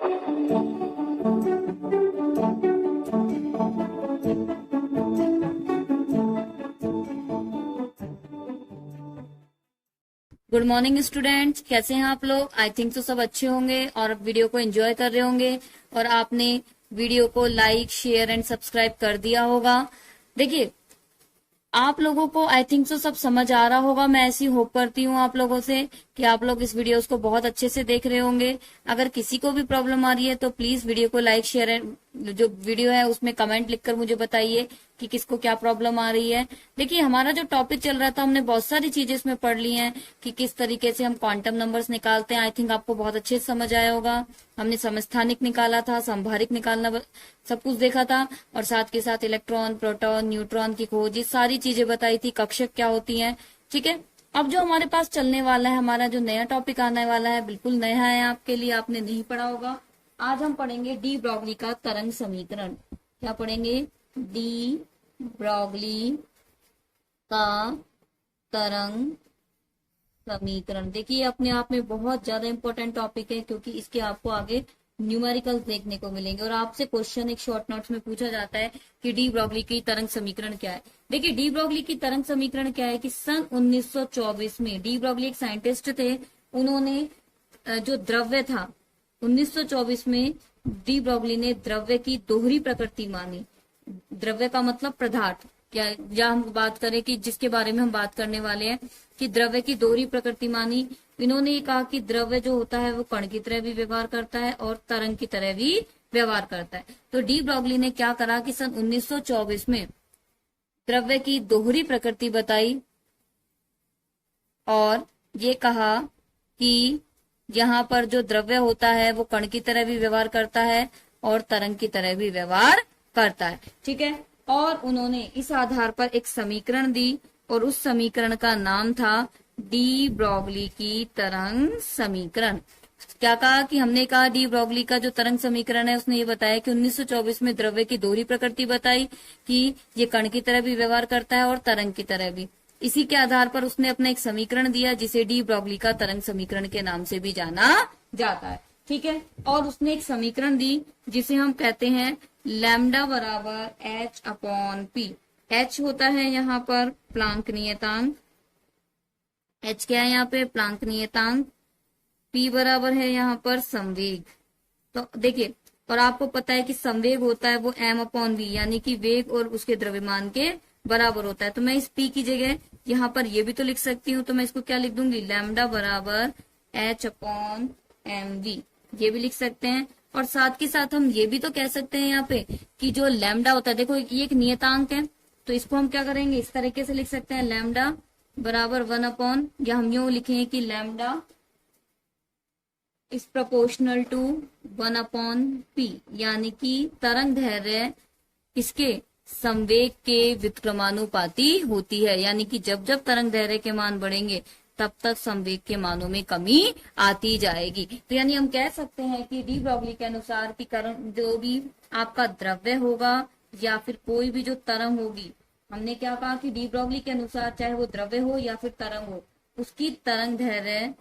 Good morning students, कैसे हैं आप लोग। आई थिंक तो सब अच्छे होंगे और वीडियो को एंजॉय कर रहे होंगे और आपने वीडियो को लाइक शेयर एंड सब्सक्राइब कर दिया होगा। देखिए, आप लोगों को आई थिंक तो सब समझ आ रहा होगा। मैं ऐसी होप करती हूँ आप लोगों से कि आप लोग इस वीडियोस को बहुत अच्छे से देख रहे होंगे। अगर किसी को भी प्रॉब्लम आ रही है तो प्लीज वीडियो को लाइक शेयर, जो वीडियो है उसमें कमेंट लिखकर मुझे बताइए कि किसको क्या प्रॉब्लम आ रही है। देखिए, हमारा जो टॉपिक चल रहा था, हमने बहुत सारी चीजें इसमें पढ़ ली हैं कि किस तरीके से हम क्वांटम नंबर्स निकालते हैं। आई थिंक आपको बहुत अच्छे से समझ आया होगा। हमने समस्थानिक निकाला था, संभारिक निकालना, सब कुछ देखा था और साथ के साथ इलेक्ट्रॉन, प्रोटॉन, न्यूट्रॉन की खोज, ये सारी चीजें बताई थी। कक्षक क्या होती हैं, ठीक है। अब जो हमारे पास चलने वाला है, हमारा जो नया टॉपिक आने वाला है, बिल्कुल नया है आपके लिए, आपने नहीं पढ़ा होगा। आज हम पढ़ेंगे डी ब्रॉगली का तरंग समीकरण। क्या पढ़ेंगे? डी ब्रॉगली का तरंग समीकरण। देखिए, अपने आप में बहुत ज्यादा इंपॉर्टेंट टॉपिक है क्योंकि इसके आपको आगे न्यूमेरिकल्स देखने को मिलेंगे और आपसे क्वेश्चन एक शॉर्ट नोट्स में पूछा जाता है कि डी ब्रॉगली की तरंग समीकरण क्या है। देखिए, डी ब्रॉगली की तरंग समीकरण क्या है कि सन 1924 में डी ब्रॉगली एक साइंटिस्ट थे। उन्होंने जो द्रव्य था 1924 में डी ब्रॉगली ने द्रव्य की दोहरी प्रकृति मानी। द्रव्य का मतलब पदार्थ, क्या या हम बात करें कि जिसके बारे में हम बात करने वाले हैं कि द्रव्य की दोहरी प्रकृति मानी। इन्होंने ये कहा कि द्रव्य जो होता है वो कण की तरह भी व्यवहार करता है और तरंग की तरह भी व्यवहार करता है। तो डी ब्रॉगली ने क्या करा कि सन 1924 में द्रव्य की दोहरी प्रकृति बताई और ये कहा कि यहाँ पर जो द्रव्य होता है वो कण की तरह भी व्यवहार करता है और तरंग की तरह भी व्यवहार करता है, ठीक है। और उन्होंने इस आधार पर एक समीकरण दी और उस समीकरण का नाम था डी ब्रॉगली की तरंग समीकरण। क्या कहा कि हमने कहा डी ब्रॉगली का जो तरंग समीकरण है, उसने ये बताया कि 1924 में द्रव्य की दोहरी प्रकृति बताई कि ये कण की तरह भी व्यवहार करता है और तरंग की तरह भी। इसी के आधार पर उसने अपना एक समीकरण दिया जिसे डी ब्रॉगली का तरंग समीकरण के नाम से भी जाना जाता है, ठीक है। और उसने एक समीकरण दी जिसे हम कहते हैं लैम्डा बराबर एच अपॉन पी। एच होता है यहाँ पर प्लांक नियतांक। एच क्या है यहाँ पे? प्लांक नियतांक। पी बराबर है यहाँ पर संवेग। तो देखिए, और आपको पता है कि संवेग होता है वो एम अपॉन वी, यानी कि वेग और उसके द्रव्यमान के बराबर होता है। तो मैं इस पी की जगह यहाँ पर ये भी तो लिख सकती हूँ। तो मैं इसको क्या लिख दूंगी? लैम्डा बराबर एच अपॉन एम वी, ये भी लिख सकते हैं। और साथ के साथ हम ये भी तो कह सकते हैं यहाँ पे कि जो लैम्डा होता है, देखो ये एक नियतांक है, तो इसको हम क्या करेंगे? इस तरीके से लिख सकते हैं लैम्डा बराबर 1 अपॉन, या हम यूं लिखेंगे कि lambda is proportional to 1 upon P, यानी कि तरंग दैर्घ्य किसके? संवेग के व्युत्क्रमानुपाती होती है। यानी कि जब जब तरंग दैर्घ्य के मान बढ़ेंगे तब तक संवेग के मानों में कमी आती जाएगी। तो यानी हम कह सकते हैं कि डी ब्रॉगली के अनुसार कि जो भी आपका द्रव्य होगा या फिर कोई भी जो तरंग होगी, हमने क्या कहा कि डी ब्रॉगली के अनुसार चाहे वो द्रव्य हो या फिर तरंग हो, उसकी तरंग दैर्घ्य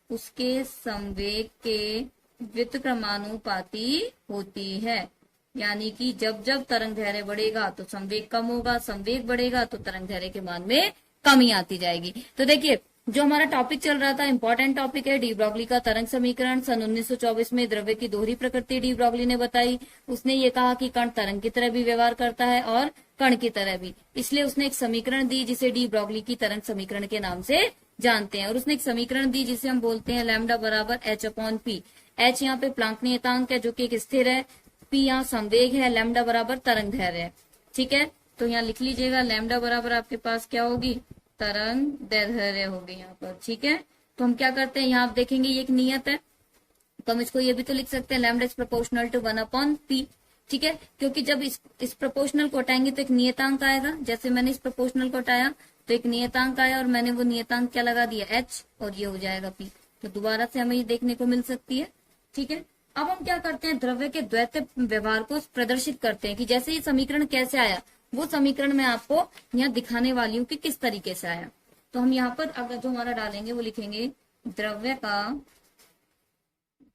उसके संवेग के व्युत्क्रमानुपाती होती है। यानी कि जब जब तरंग दैर्घ्य बढ़ेगा तो संवेग कम होगा, संवेग बढ़ेगा तो तरंग दैर्घ्य के मान में कमी आती जाएगी। तो देखिए, जो हमारा टॉपिक चल रहा था, इंपॉर्टेंट टॉपिक है डी ब्रॉगली का तरंग समीकरण। सन 1924 में द्रव्य की दोहरी प्रकृति डी ब्रॉगली ने बताई। उसने ये कहा कि कण तरंग की तरह भी व्यवहार करता है और कण की तरह भी, इसलिए उसने एक समीकरण दी जिसे डी ब्रॉगली की तरंग समीकरण के नाम से जानते हैं। और उसने एक समीकरण दी जिसे हम बोलते हैं लैम्डा बराबर एच अपॉन पी। एच यहाँ पे प्लांक नियतांक है जो कि एक स्थिर है, पी यहाँ संवेग है, लैम्डा बराबर तरंग दैर्घ्य है, ठीक है। तो यहाँ लिख लीजिएगा लैम्डा बराबर आपके पास क्या होगी? तरंग दैर्घ्य होगी यहाँ पर, ठीक है। तो हम क्या करते हैं, यहाँ आप देखेंगे ये एक नियत है, तो हम इसको ये भी तो लिख सकते हैं lambda is proportional to 1 upon P, ठीक है। क्योंकि जब इस प्रोपोर्शनल को हटाएंगे तो एक नियतांक आएगा। जैसे मैंने इस प्रोपोर्शनल को हटाया तो एक नियतांक आया और मैंने वो नियतांक क्या लगा दिया? एच, और ये हो जाएगा पी। तो दोबारा से हमें ये देखने को मिल सकती है, ठीक है। अब हम क्या करते हैं? द्रव्य के द्वैत व्यवहार को प्रदर्शित करते हैं कि जैसे ये समीकरण कैसे आया, वो समीकरण मैं आपको यहाँ दिखाने वाली हूँ कि किस तरीके से आया। तो हम यहाँ पर अगर जो हमारा डालेंगे वो लिखेंगे द्रव्य का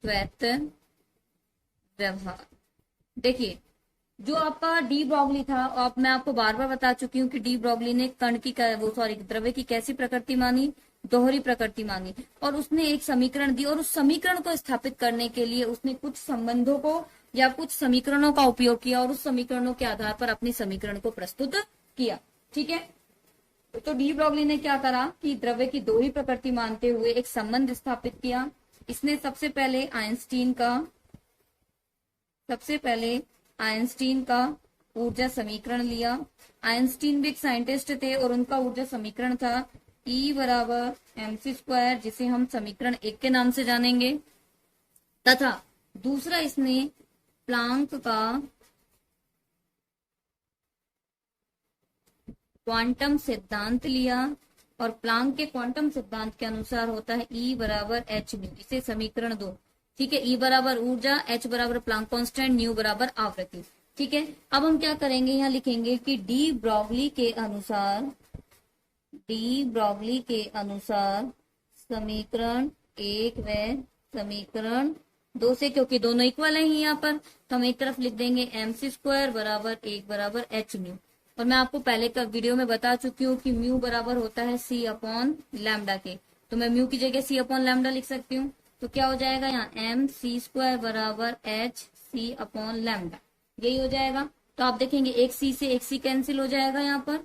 द्वैत व्यवहार। देखिए जो आपका डी ब्रॉगली था, और मैं आपको बार बार बता चुकी हूँ कि डी ब्रॉगली ने कण की द्रव्य की कैसी प्रकृति मानी, दोहरी प्रकृति मानी, और उसने एक समीकरण दी, और उस समीकरण को स्थापित करने के लिए उसने कुछ संबंधों को या कुछ समीकरणों का उपयोग किया, और उस समीकरणों के आधार पर अपनी समीकरण को प्रस्तुत किया। ठीक है, तो डी ब्रॉगली ने क्या करा कि द्रव्य की दोहरी प्रकृति मानते हुए एक संबंध स्थापित किया। इसने सबसे पहले आइंस्टीन का ऊर्जा समीकरण लिया। आइंस्टीन भी एक साइंटिस्ट थे और उनका ऊर्जा समीकरण था E बराबर mc², जिसे हम समीकरण 1 के नाम से जानेंगे। तथा दूसरा इसने प्लांक का क्वांटम सिद्धांत लिया, और प्लांक के क्वांटम सिद्धांत के अनुसार होता है E बराबर h न्यू, इसे समीकरण 2। ठीक है, E बराबर ऊर्जा, h बराबर प्लांक कांस्टेंट, न्यू बराबर आवृत्ति। ठीक है, अब हम क्या करेंगे, यहाँ लिखेंगे कि डी ब्रॉगली के अनुसार समीकरण 1 व समीकरण 2 से, क्योंकि दोनों इक्वल है यहाँ पर, तो हम एक तरफ लिख देंगे mc² बराबर 1 बराबर h न्यू। और मैं आपको पहले का वीडियो में बता चुकी हूँ कि म्यू बराबर होता है c अपॉन लैम्डा के, तो मैं म्यू की जगह c अपॉन लैम्डा लिख सकती हूँ। तो क्या हो जाएगा यहाँ mc² बराबर h c अपॉन लैम्डा, यही हो जाएगा। तो आप देखेंगे एक c से एक c कैंसिल हो जाएगा यहाँ पर।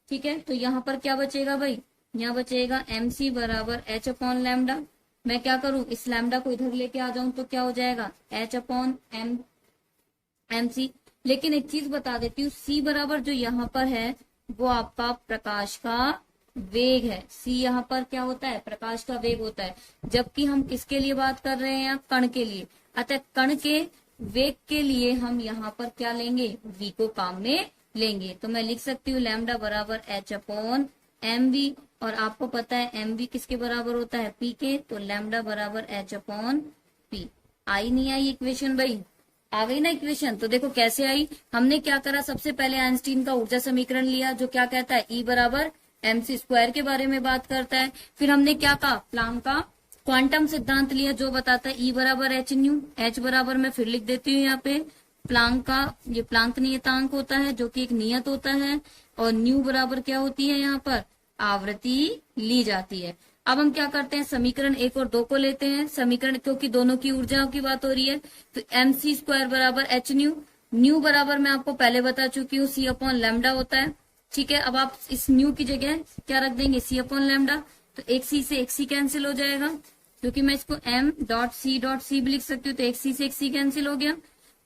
ठीक है, तो यहाँ पर क्या बचेगा भाई, यहाँ बचेगा mc बराबर h अपॉन लैम्डा। मैं क्या करूं, इस लैम्डा को इधर लेके आ जाऊं तो क्या हो जाएगा h अपॉन mc। लेकिन एक चीज बता देती हूँ, c बराबर जो यहाँ पर है वो आपका प्रकाश का वेग है। c यहाँ पर क्या होता है, प्रकाश का वेग होता है, जबकि हम किसके लिए बात कर रहे हैं, कण के लिए। अतः कण के वेग के लिए हम यहाँ पर क्या लेंगे, v को काम में लेंगे। तो मैं लिख सकती हूँ लैम्डा बराबर h अपॉन mv, और आपको पता है mv किसके बराबर होता है, p के, तो लैम्डा बराबर h अपॉन p। आई नहीं आई इक्वेशन भाई, आ गई ना इक्वेशन। तो देखो कैसे आई, हमने क्या करा, सबसे पहले आइंस्टीन का ऊर्जा समीकरण लिया जो क्या कहता है E बराबर mc² के बारे में बात करता है। फिर हमने क्या कहा, प्लांक का क्वांटम सिद्धांत लिया जो बताता है E बराबर h न्यू। h बराबर मैं फिर लिख देती हूँ यहाँ पे प्लांक का, ये प्लांक नियतांक होता है जो कि एक नियत होता है, और न्यू बराबर क्या होती है, यहाँ पर आवृत्ति ली जाती है। अब हम क्या करते हैं, समीकरण 1 और 2 को लेते हैं। समीकरण, क्योंकि दोनों की ऊर्जाओं की बात हो रही है, तो mc² बराबर h न्यू। न्यू बराबर मैं आपको पहले बता चुकी हूँ c अपॉन लैम्डा होता है। ठीक है, अब आप इस न्यू की जगह क्या रख देंगे, c अपॉन लैम्डा। तो एक c से एक c कैंसिल हो जाएगा, क्योंकि मैं इसको m.c.c भी लिख सकती हूँ, तो एक c से एक c कैंसिल हो गया।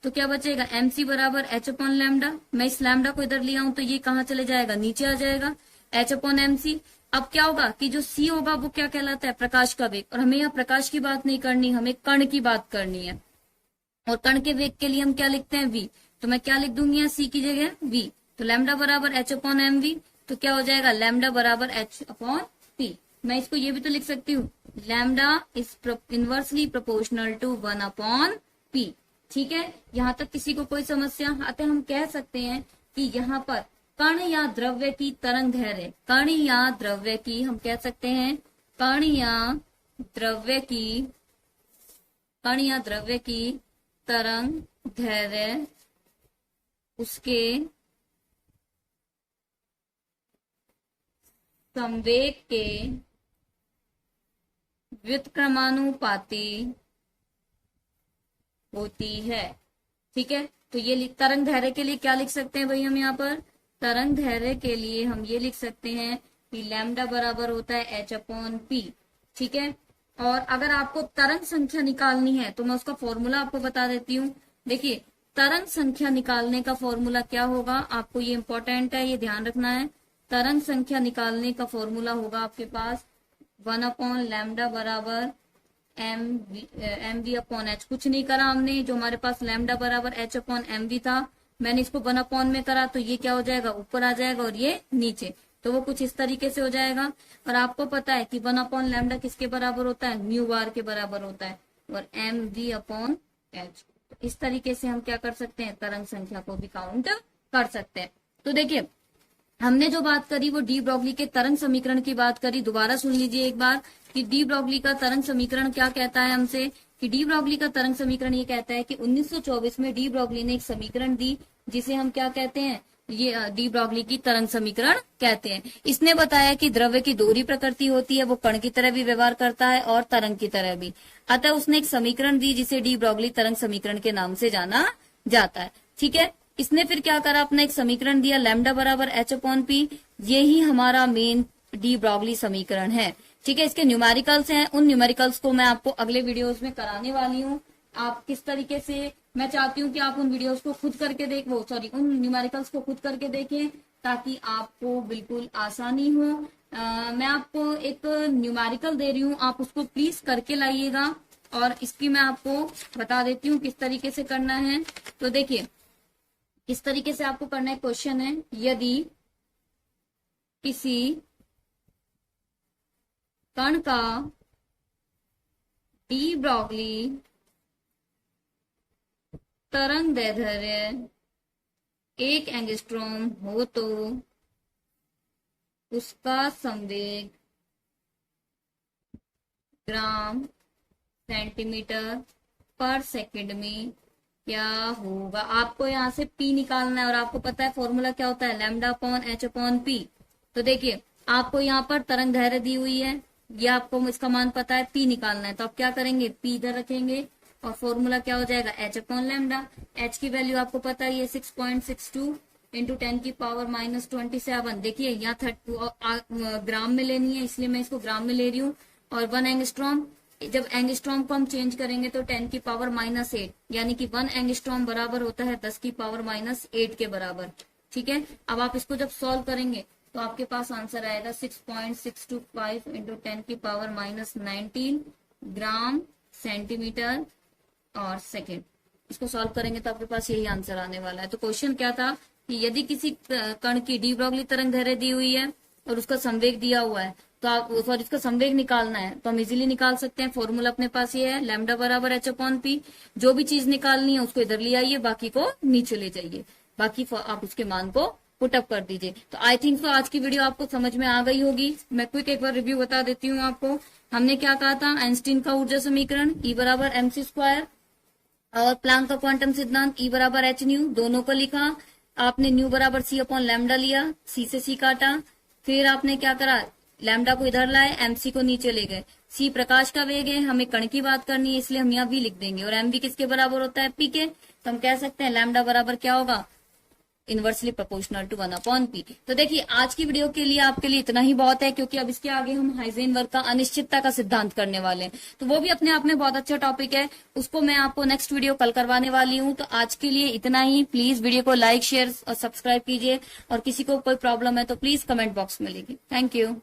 तो क्या बचेगा, mc बराबर h अपॉन लैम्डा। मैं इस लैम्डा को इधर लिया हूं तो ये कहाँ चले जाएगा, नीचे आ जाएगा, h अपॉन mc। अब क्या होगा कि जो c होगा वो क्या कहलाता है, प्रकाश का वेग। और हमें यहाँ प्रकाश की बात नहीं करनी, हमें कण की बात करनी है, और कण के वेग के लिए हम क्या लिखते हैं, v। तो मैं क्या लिख दूंगी यहाँ c की जगह v। तो लैम्डा बराबर h अपॉन mv, तो क्या हो जाएगा लैम्डा बराबर h अपॉन p। मैं इसको ये भी तो लिख सकती हूँ, lambda is inversely proportional to 1 upon p। ठीक है, यहाँ तक किसी को कोई समस्या। अतः हम कह सकते हैं कि यहाँ पर कण या द्रव्य की तरंग दैर्घ्य, कण या द्रव्य की, हम कह सकते हैं कण या द्रव्य की तरंग दैर्घ्य उसके संवेग के व्युत्क्रमानुपाती होती है। ठीक है, तो ये तरंग दैर्घ्य के लिए क्या लिख सकते हैं भाई, हम यहाँ पर तरंग दैर्घ्य के लिए हम ये लिख सकते हैं कि लैम्डा बराबर होता है h अपॉन p। ठीक है, और अगर आपको तरंग संख्या निकालनी है तो मैं उसका फॉर्मूला आपको बता देती हूँ। देखिए तरंग संख्या निकालने का फॉर्मूला क्या होगा, आपको ये इंपॉर्टेंट है, ये ध्यान रखना है। तरंग संख्या निकालने का फॉर्मूला होगा आपके पास 1 अपॉन लैम्डा बराबर mv अपॉन h। कुछ नहीं करा हमने, जो हमारे पास लैम्डा बराबर h अपॉन mv था, मैंने इसको 1 अपॉन में करा, तो ये क्या हो जाएगा, ऊपर आ जाएगा, और ये नीचे, तो वो कुछ इस तरीके से हो जाएगा। और आपको पता है कि 1 अपॉन लैम्डा किसके बराबर होता है, म्यू बार के बराबर होता है, और mv अपॉन h। तो इस तरीके से हम क्या कर सकते हैं, तरंग संख्या को भी काउंट कर सकते हैं। तो देखिए हमने जो बात करी वो डी ब्रॉगली के तरंग समीकरण की बात करी। दोबारा सुन लीजिए एक बार कि डी ब्रॉगली का तरंग समीकरण क्या कहता है हमसे, कि डी ब्रॉगली का तरंग समीकरण ये कहता है कि 1924 में डी ब्रॉगली ने एक समीकरण दी जिसे हम क्या कहते हैं, ये डी ब्रॉगली की तरंग समीकरण कहते हैं। इसने बताया कि द्रव्य की दोहरी प्रकृति होती है, वो कण की तरह भी व्यवहार करता है और तरंग की तरह भी। अतः उसने एक समीकरण दी जिसे डी ब्रॉगली तरंग समीकरण के नाम से जाना जाता है। ठीक है, इसने फिर क्या करा, अपना एक समीकरण दिया लैम्डा बराबर h/p। यही हमारा मेन डी ब्रॉगली समीकरण है। ठीक है, इसके न्यूमेरिकल्स हैं, उन न्यूमेरिकल्स को मैं आपको अगले वीडियोस में कराने वाली हूँ। आप किस तरीके से, मैं चाहती हूँ कि आप उन वीडियोस को खुद करके उन न्यूमेरिकल्स को खुद करके देखें ताकि आपको बिल्कुल आसानी हो। मैं आपको एक न्यूमेरिकल दे रही हूँ, आप उसको प्लीज करके लाइएगा और इसकी मैं आपको बता देती हूँ किस तरीके से करना है। तो देखिए इस तरीके से आपको करना है। क्वेश्चन है, यदि किसी कण का डी ब्रॉगली तरंग दैर्ध्य 1 एंगस्ट्रॉम हो तो उसका संवेग ग्राम सेंटीमीटर पर सेकंड में क्या होगा। आपको यहाँ से P निकालना है और आपको पता है फॉर्मूला क्या होता है, लैम्डा अपॉन h/p। तो देखिए आपको यहाँ पर तरंग दैर्ध्य दी हुई है, ये आपको इसका मान पता है, P निकालना है। तो आप क्या करेंगे, P इधर रखेंगे और फॉर्मूला क्या हो जाएगा, h/लैम्डा। h की वैल्यू आपको पता है, ये 6.62 इंटू 10 की पावर -27। देखिए यहाँ 30 ग्राम में लेनी है, इसलिए मैं इसको ग्राम में ले रही हूँ। और 1 एंगस्ट्रॉम, जब एंगस्ट्रॉम को हम चेंज करेंगे तो 10 की पावर -8, यानी कि 1 एंगस्ट्रॉम बराबर होता है 10 की पावर -8 के बराबर। ठीक है, अब आप इसको जब सॉल्व करेंगे तो आपके पास आंसर आएगा 6.625 इंटू 10 की पावर -19 ग्राम सेंटीमीटर और सेकेंड। इसको सॉल्व करेंगे तो आपके पास यही आंसर आने वाला है। तो क्वेश्चन क्या था कि यदि किसी कण की डी ब्रॉगली तरंग दैर्ध्य दी हुई है और उसका संवेग दिया हुआ है, तो आप इसका संवेग निकालना है तो हम इजीली निकाल सकते हैं। फॉर्मूला अपने पास ये है, लैम्डा बराबर h/p। जो भी चीज निकालनी है उसको इधर ले आइए, बाकी को नीचे ले जाइए, बाकी आप उसके मान को पुटअप कर दीजिए। तो आई थिंक तो आज की वीडियो आपको समझ में आ गई होगी। मैं क्विक एक बार रिव्यू बता देती हूँ आपको। हमने क्या कहा था, आइंस्टीन का ऊर्जा समीकरण E बराबर mc² और प्लैंक का क्वांटम सिद्धांत E बराबर h/न्यू, दोनों को लिखा। आपने न्यू बराबर c/लैम्डा लिया, c से c काटा। फिर आपने क्या करा, लैम्डा को इधर लाए, mc को नीचे ले गए। c प्रकाश का वेग है, हमें कण की बात करनी है इसलिए हम यहाँ v लिख देंगे। और mv किसके बराबर होता है, p के। तो हम कह सकते हैं लैम्डा बराबर क्या होगा, इनवर्सली प्रोपोर्शनल टू 1/p। तो देखिए आज की वीडियो के लिए आपके लिए इतना ही बहुत है, क्योंकि अब इसके आगे हम हाइजेनबर्ग का अनिश्चितता का सिद्धांत करने वाले हैं। तो वो भी अपने आप में बहुत अच्छा टॉपिक है, उसको मैं आपको नेक्स्ट वीडियो कल करवाने वाली हूँ। तो आज के लिए इतना ही। प्लीज वीडियो को लाइक, शेयर और सब्सक्राइब कीजिए, और किसी को कोई प्रॉब्लम है तो प्लीज कमेंट बॉक्स में लिखिए। Thank you.